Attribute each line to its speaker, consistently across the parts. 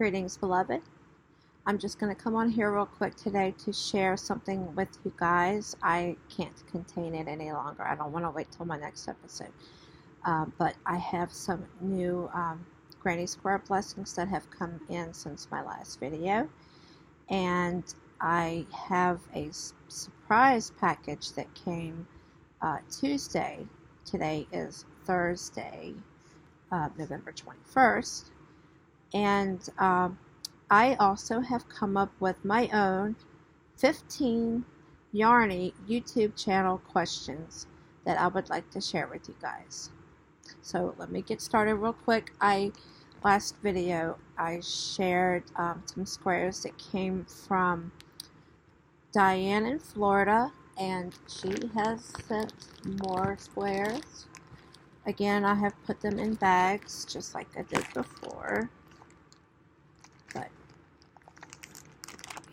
Speaker 1: Greetings, beloved. I'm just going to come on here real quick today to share something with you guys. I can't contain it any longer. I don't want to wait till my next episode. But I have some new Granny Square blessings that have come in since my last video. And I have a surprise package that came Tuesday. Today is Thursday, November 21st. And I also have come up with my own 15 Yarny YouTube channel questions that I would like to share with you guys. So let me get started real quick. Last video I shared some squares that came from Diane in Florida, and she has sent more squares. Again, I have put them in bags just like I did before. But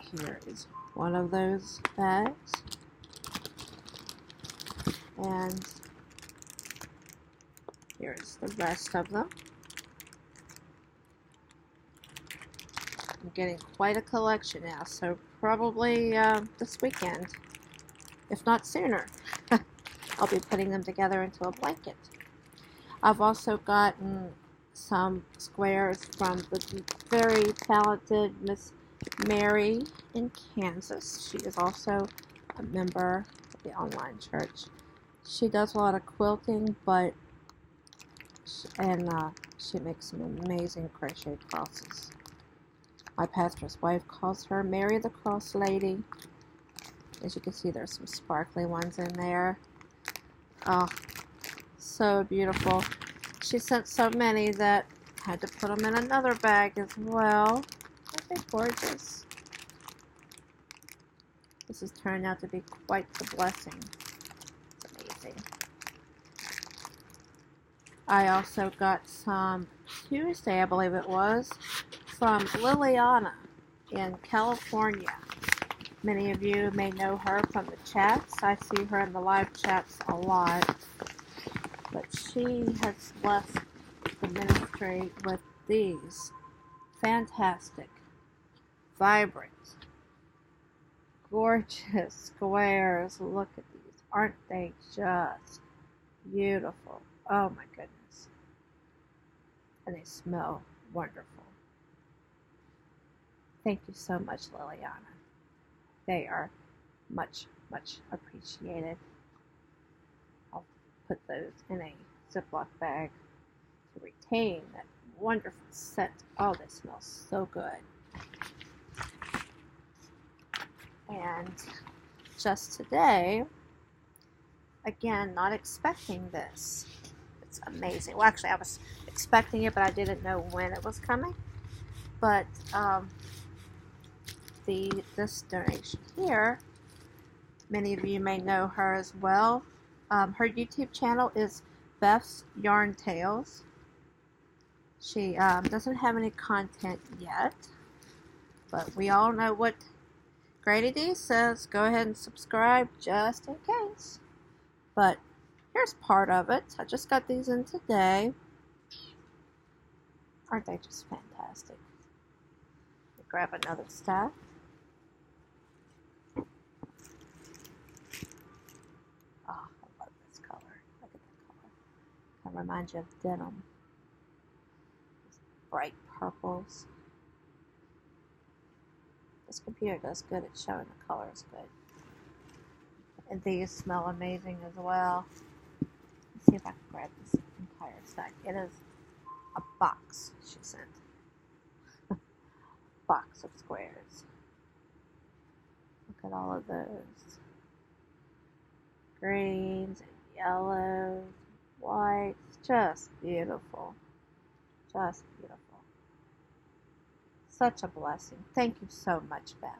Speaker 1: here is one of those bags, and here's the rest of them. I'm getting quite a collection now, so probably this weekend, if not sooner, I'll be putting them together into a blanket. I've also gotten some squares from the very talented Miss Mary in Kansas. She is also a member of the online church. She does a lot of quilting, but she makes some amazing crochet crosses. My pastor's wife calls her Mary the Cross Lady. As you can see, there's some sparkly ones in there. Oh, so beautiful. She sent so many that I had to put them in another bag as well. Aren't they gorgeous? This has turned out to be quite the blessing. It's amazing. I also got some Tuesday, I believe it was, from Liliana in California. Many of you may know her from the chats. I see her in the live chats a lot. But she has blessed the ministry with these fantastic, vibrant, gorgeous squares. Look at these. Aren't they just beautiful? Oh my goodness. And they smell wonderful. Thank you so much, Liliana. They are much, much appreciated. I'll put those in a Ziploc bag to retain that wonderful scent. Oh, they smell so good. And just today, again, not expecting this. It's amazing. Well, actually, I was expecting it, but I didn't know when it was coming. But this donation here, many of you may know her as well. Her YouTube channel is Beth's Yarn Tales. She doesn't have any content yet, but we all know what Grady D says. Go ahead and subscribe just in case. But here's part of it. I just got these in today. Aren't they just fantastic? Grab another stack. Oh, I love this color. Look at that color. Kind of reminds you of denim. These bright purples. This computer does good at showing the colors good. And these smell amazing as well. Let's see if I can grab this entire stack. It is a box she sent. Box of squares. Look at all of those. Greens and yellows, whites, just beautiful. Just beautiful. Such a blessing. Thank you so much, Beth.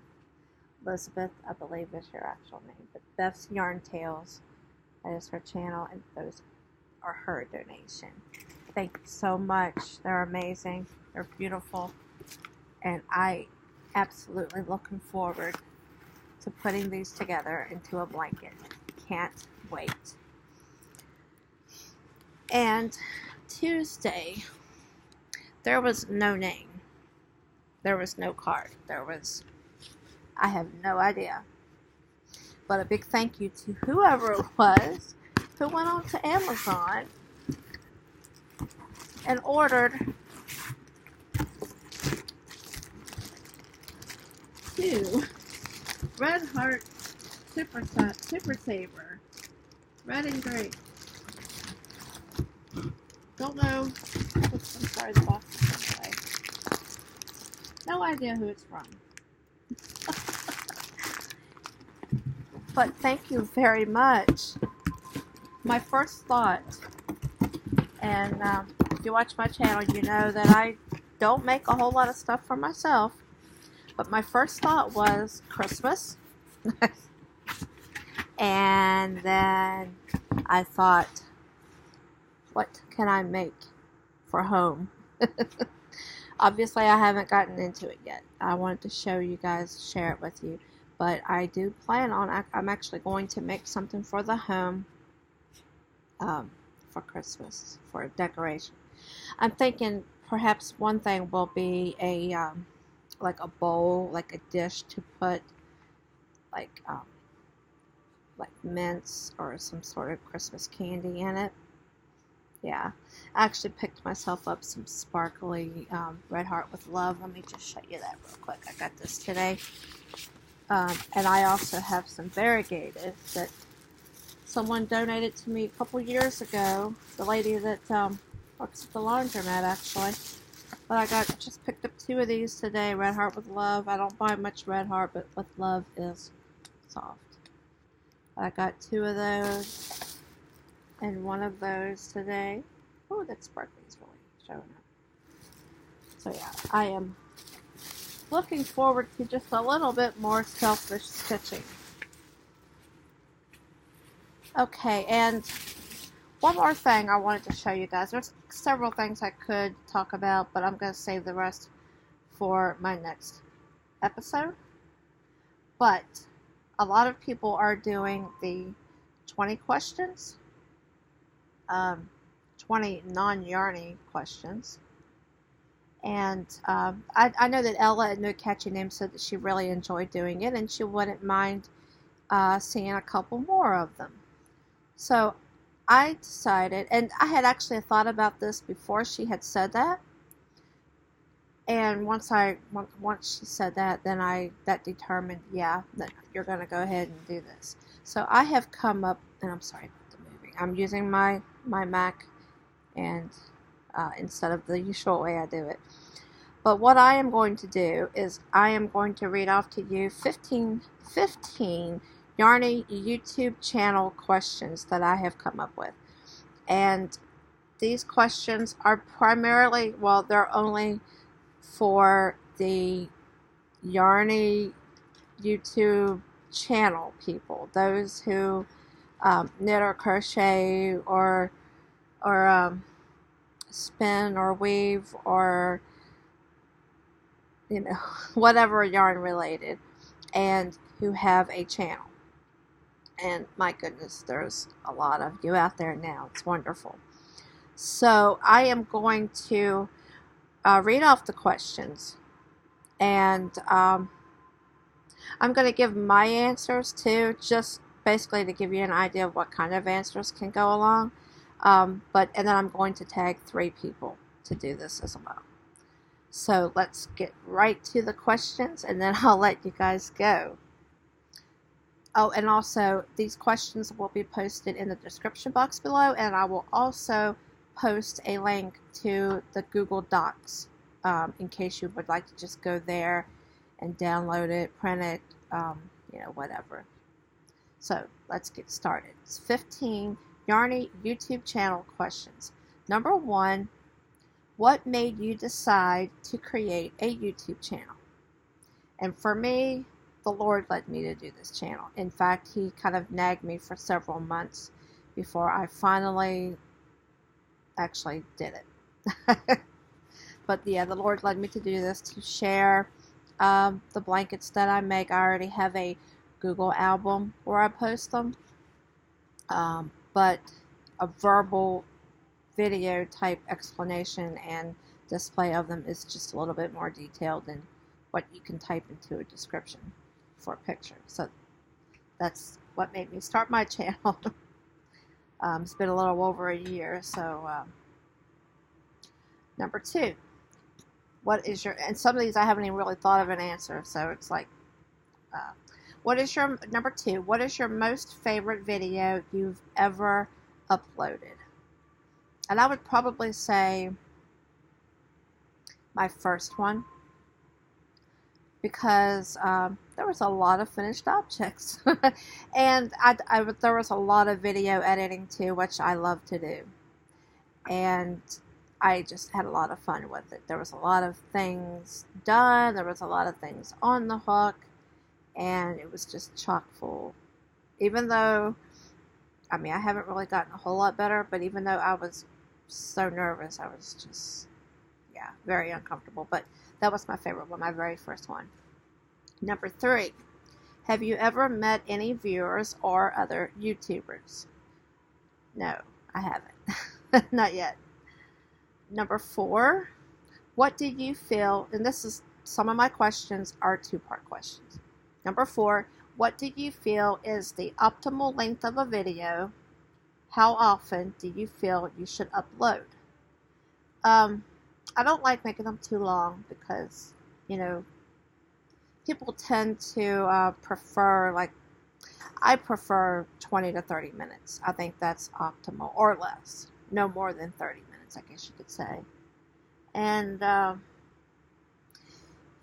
Speaker 1: Elizabeth, I believe is your actual name, but Beth's Yarn Tales, that is her channel, and those are her donation. Thank you so much. They're amazing. They're beautiful. And I absolutely looking forward to putting these together into a blanket. Can't wait. And Tuesday, there was no name. There was no card. I have no idea. But a big thank you to whoever it was who went on to Amazon and ordered 2 Red Heart Super Saver, red and gray. Don't know. I'm sorry, the box is away. No idea who it's from. But thank you very much. My first thought, and if you watch my channel, you know that I don't make a whole lot of stuff for myself. But my first thought was Christmas. And then I thought, what can I make for home? Obviously, I haven't gotten into it yet. I wanted to show you guys, share it with you. But I do plan on, I'm actually going to make something for the home for Christmas, for a decoration. I'm thinking perhaps one thing will be a, like a bowl, like a dish to put like mints or some sort of Christmas candy in it. Yeah, I actually picked myself up some sparkly Red Heart with Love. Let me just show you that real quick. I got this today. And I also have some variegated that someone donated to me a couple years ago. The lady that works at the laundromat, actually. But I just picked up 2 of these today. Red Heart with Love. I don't buy much Red Heart, but with Love is soft. I got 2 of those and 1 of those today. Oh, that sparkly is really showing up. So yeah, I am looking forward to just a little bit more selfish stitching. Okay, and one more thing I wanted to show you guys. There's several things I could talk about, but I'm going to save the rest for my next episode. But a lot of people are doing the 20 questions, 20 non-Yarny questions. And I know that Ella at No Catchy Name said that she really enjoyed doing it, and she wouldn't mind seeing a couple more of them. So I decided, and I had actually thought about this before she had said that. And once she said that, then that determined, yeah, that you're going to go ahead and do this. So I have come up, and I'm sorry about the moving. I'm using my Mac, and instead of the usual way I do it. But what I am going to do is I am going to read off to you 15 Yarny YouTube channel questions that I have come up with. And these questions are primarily, well, they're only for the Yarny YouTube channel people, those who knit or crochet or spin or weave or, you know, whatever yarn related, and who have a channel. And my goodness, there's a lot of you out there now. It's wonderful. So I am going to read off the questions, and I'm going to give my answers too, just basically to give you an idea of what kind of answers can go along. And then I'm going to tag 3 people to do this as well. So let's get right to the questions, and then I'll let you guys go. Oh, and also these questions will be posted in the description box below, and I will also post a link to the Google Docs in case you would like to just go there and download it, print it, you know, whatever. So let's get started. It's 15 Yarny YouTube channel questions. Number 1, what made you decide to create a YouTube channel? And for me, the Lord led me to do this channel. In fact, He kind of nagged me for several months before I finally actually did it. But yeah, the Lord led me to do this, to share the blankets that I make. I already have a Google album where I post them. But a verbal video type explanation and display of them is just a little bit more detailed, and what you can type into a description for a picture. So that's what made me start my channel. It's been a little over a year. So number 2, what is your, and some of these I haven't even really thought of an answer, so it's like, what is your, number 2, what is your most favorite video you've ever uploaded? And I would probably say my first one, because there was a lot of finished objects. And there was a lot of video editing too, which I love to do. And I just had a lot of fun with it. There was a lot of things done, there was a lot of things on the hook, and it was just chock full. Even though, I mean, I haven't really gotten a whole lot better, but even though I was so nervous, I was just, yeah, very uncomfortable. But that was my favorite one, my very first one. Number 3, have you ever met any viewers or other YouTubers? No, I haven't. Not yet. Number 4, what did you feel, and this is, some of my questions are 2-part questions. Number 4, what did you feel is the optimal length of a video? How often do you feel you should upload? I don't like making them too long because, you know, people tend to prefer, like, I prefer 20 to 30 minutes. I think that's optimal, or less. No more than 30 minutes, I guess you could say. And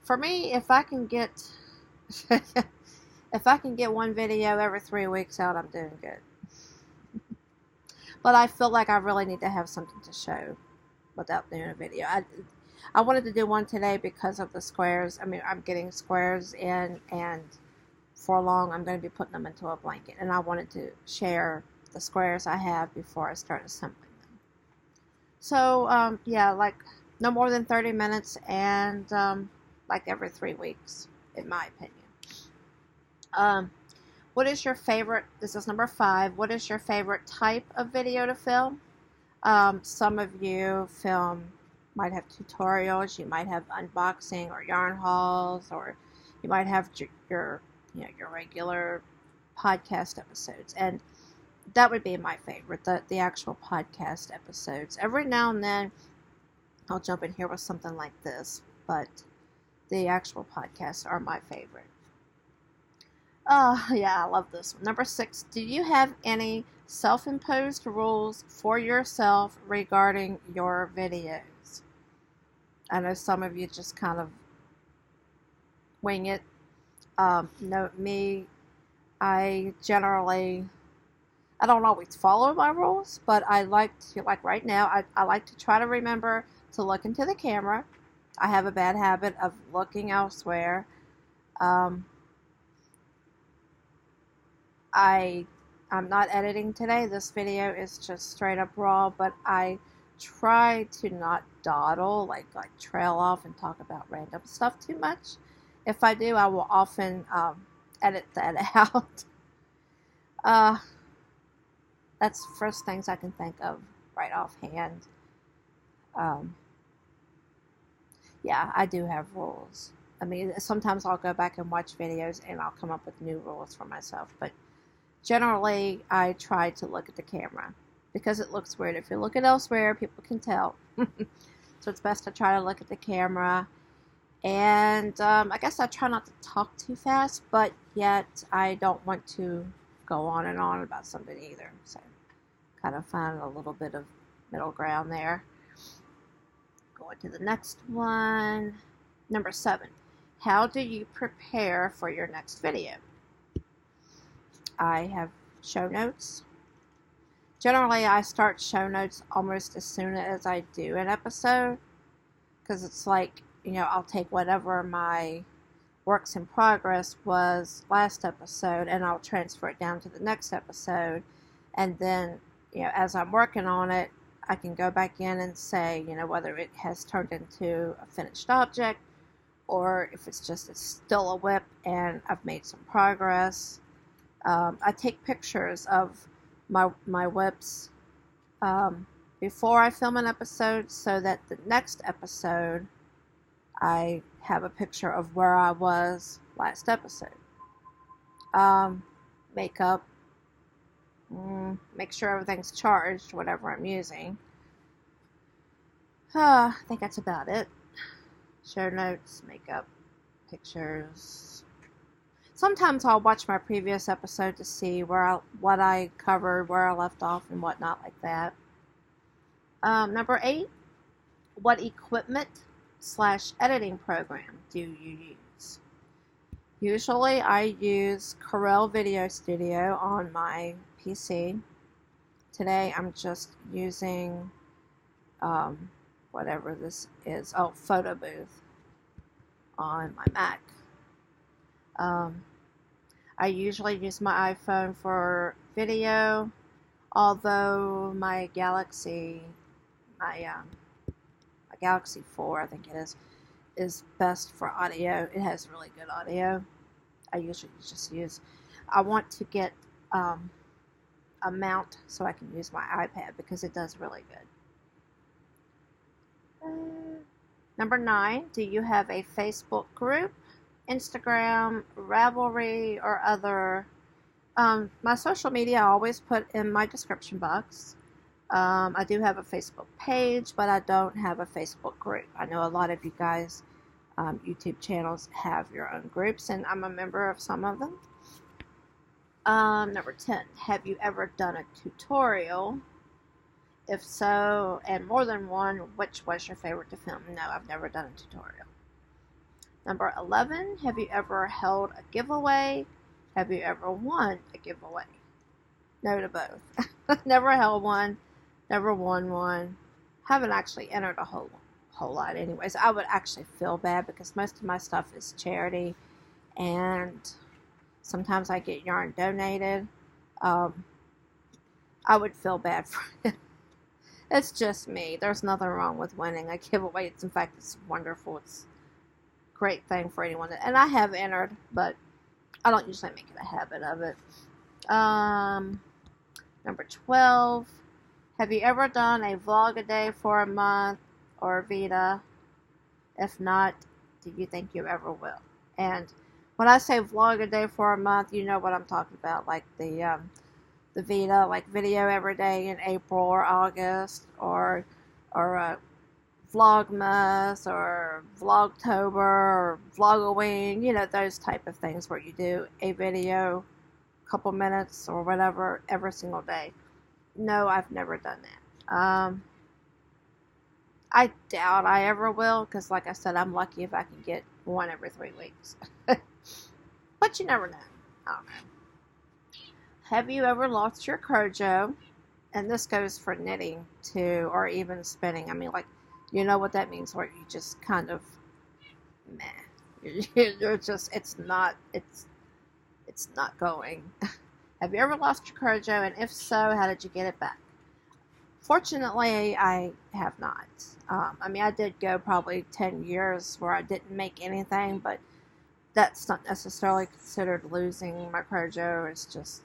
Speaker 1: for me, if I can get if I can get one video every 3 weeks out, I'm doing good. But I feel like I really need to have something to show without doing a video. I wanted to do one today because of the squares. I mean, I'm getting squares in, and for long I'm going to be putting them into a blanket. And I wanted to share the squares I have before I start assembling them. So, yeah, like no more than 30 minutes and like every 3 weeks, in my opinion. What is your favorite, this is number 5, what is your favorite type of video to film? Some of you might have tutorials, you might have unboxing or yarn hauls, or you might have your regular podcast episodes, and that would be my favorite, the actual podcast episodes. Every now and then I'll jump in here with something like this, but the actual podcasts are my favorite. Yeah, I love this one. Number 6, do you have any self-imposed rules for yourself regarding your videos? I know some of you just kind of wing it. No, me, I don't always follow my rules, but I like to, like right now, I like to try to remember to look into the camera. I have a bad habit of looking elsewhere. I'm not editing today. This video is just straight up raw, but I try to not dawdle, like trail off and talk about random stuff too much. If I do, I will often edit that out. That's the first things I can think of right offhand. Yeah, I do have rules. I mean, sometimes I'll go back and watch videos and I'll come up with new rules for myself, but generally, I try to look at the camera because it looks weird. If you're looking elsewhere, people can tell. So it's best to try to look at the camera. And I guess I try not to talk too fast, but yet I don't want to go on and on about something either. So kind of find a little bit of middle ground there. Going to the next one. Number 7. How do you prepare for your next video? I have show notes. Generally, I start show notes almost as soon as I do an episode, because it's like, you know, I'll take whatever my works in progress was last episode and I'll transfer it down to the next episode, and then, you know, as I'm working on it, I can go back in and say, you know, whether it has turned into a finished object or if it's still a whip and I've made some progress. I take pictures of my whips before I film an episode so that the next episode I have a picture of where I was last episode. Makeup. Make sure everything's charged, whatever I'm using. I think that's about it. Show notes, makeup, pictures. Sometimes I'll watch my previous episode to see what I covered, where I left off, and whatnot like that. Number 8, what equipment/editing program do you use? Usually I use Corel Video Studio on my PC. Today I'm just using whatever this is. Oh, Photo Booth on my Mac. I usually use my iPhone for video, although my Galaxy 4, I think it is best for audio. It has really good audio. I usually just I want to get a mount so I can use my iPad because it does really good. Number 9, do you have a Facebook group, Instagram, Ravelry, or other? My social media I always put in my description box. I do have a Facebook page, but I don't have a Facebook group. I know a lot of you guys, YouTube channels have your own groups, and I'm a member of some of them. Number 10, have you ever done a tutorial? If so, and more than one, which was your favorite to film? No, I've never done a tutorial. Number 11, have you ever held a giveaway? Have you ever won a giveaway? No to both. Never held one, never won one. Haven't actually entered a whole lot anyways. I would actually feel bad because most of my stuff is charity, and sometimes I get yarn donated. I would feel bad for it. It's just me. There's nothing wrong with winning a giveaway. In fact, it's wonderful. It's a great thing for anyone. And I have entered, but I don't usually make it a habit of it. Number 12, have you ever done a vlog a day for a month or VEDA? If not, do you think you ever will? And when I say vlog a day for a month, you know what I'm talking about, like the VEDA, like video every day in April or August, or Vlogmas or Vlogtober or Vlogoween, you know, those type of things where you do a video, couple minutes or whatever, every single day. No, I've never done that. I doubt I ever will, because like I said, I'm lucky if I can get one every 3 weeks. But you never know. I don't know. Have you ever lost your cro-jo? And this goes for knitting too, or even spinning. I mean, like, you know what that means, where you just kind of meh. You're just, it's not going. Have you ever lost your cro-jo? And if so, how did you get it back? Fortunately, I have not. I mean, I did go probably 10 years where I didn't make anything, but that's not necessarily considered losing my cro-jo. It's just,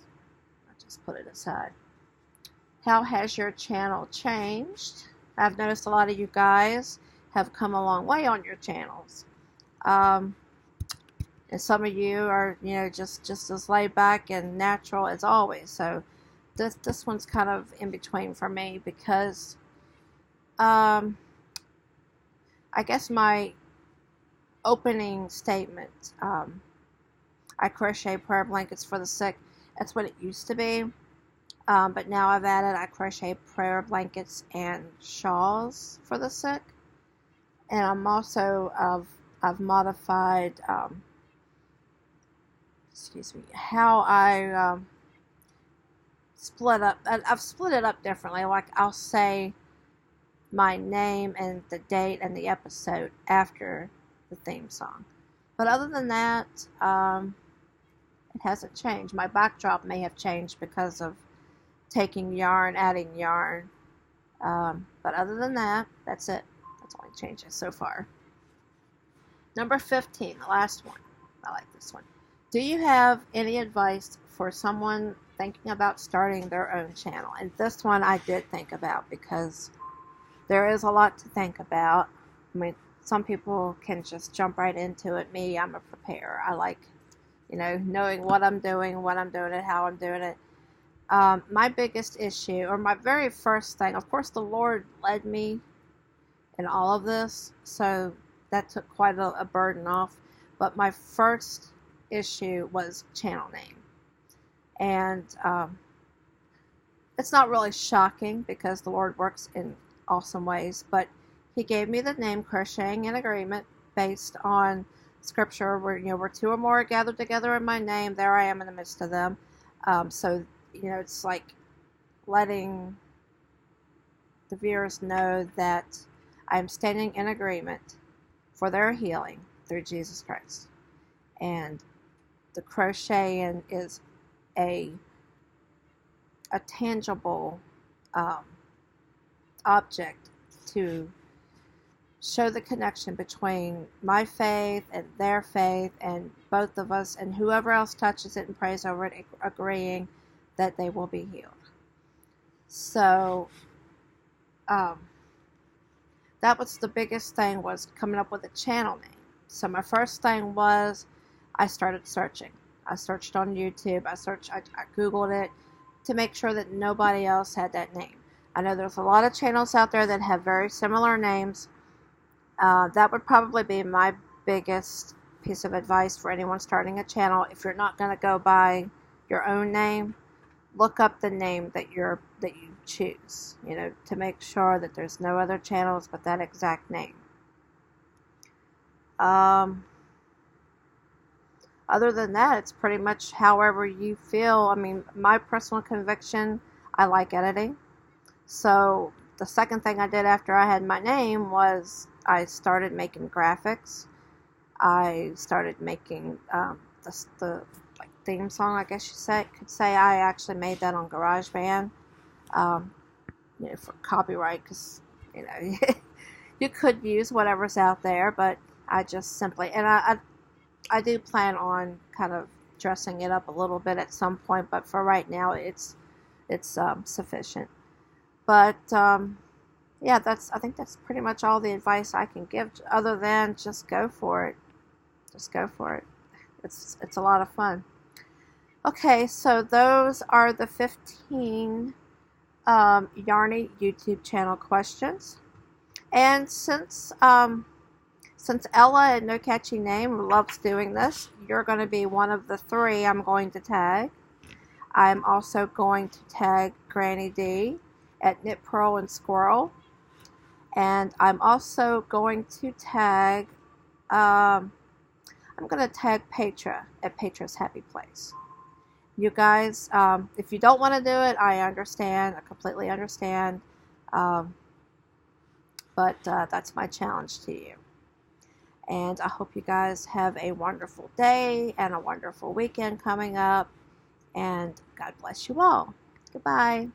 Speaker 1: I just put it aside. How has your channel changed? I've noticed a lot of you guys have come a long way on your channels. And some of you are, you know, just as laid back and natural as always. So this one's kind of in between for me because I guess my opening statement, I crochet prayer blankets for the sick. That's what it used to be. But now I've added, I crochet prayer blankets and shawls for the sick. And I'm also, I've modified, how I split up. I've split it up differently. Like, I'll say my name and the date and the episode after the theme song. But other than that, it hasn't changed. My backdrop may have changed because of taking yarn, adding yarn. But other than that, that's it. That's all it changes so far. Number 15, the last one. I like this one. Do you have any advice for someone thinking about starting their own channel? And this one I did think about because there is a lot to think about. I mean, Some people can just jump right into it. Me, I'm a preparer. I like, knowing what I'm doing, when I'm doing it, how I'm doing it. My biggest issue, or my very first thing, of course, the Lord led me in all of this, so that took quite a burden off. But my first issue was channel name. And it's not really shocking because the Lord works in awesome ways, but He gave me the name Crocheting in Agreement based on Scripture, where two or more are gathered together in my name, there I am in the midst of them. So it's like letting the viewers know that I'm standing in agreement for their healing through Jesus Christ, and the crocheting is a tangible object to show the connection between my faith and their faith, and both of us and whoever else touches it and prays over it, agreeing that they will be healed. So that was the biggest thing, was coming up with a channel name. So my first thing was I started searching. I searched on YouTube. I Googled it to make sure that nobody else had that name. I know there's a lot of channels out there that have very similar names. That would probably be my biggest piece of advice for anyone starting a channel. If you're not going to go by your own name, look up the name that you choose, to make sure that there's no other channels but that exact name. Other than that, it's pretty much however you feel. I mean, my personal conviction, I like editing. So the second thing I did after I had my name was I started making graphics. I started making the theme song, I guess you could say. I actually made that on GarageBand, for copyright, because you could use whatever's out there, but I just simply, and I do plan on kind of dressing it up a little bit at some point, but for right now it's sufficient. But yeah, I think that's pretty much all the advice I can give, other than just go for it. Just go for it. It's a lot of fun. Okay, so those are the 15 Yarny YouTube channel questions. And since Ella at No Catchy Name loves doing this, you're going to be one of the 3 I'm going to tag. I'm also going to tag Granny D at Knit Pearl and Squirrel. And I'm also going to tag, I'm going to tag Petra at Petra's Happy Place. You guys, if you don't want to do it, I understand. I completely understand. But that's my challenge to you. And I hope you guys have a wonderful day and a wonderful weekend coming up. And God bless you all. Goodbye.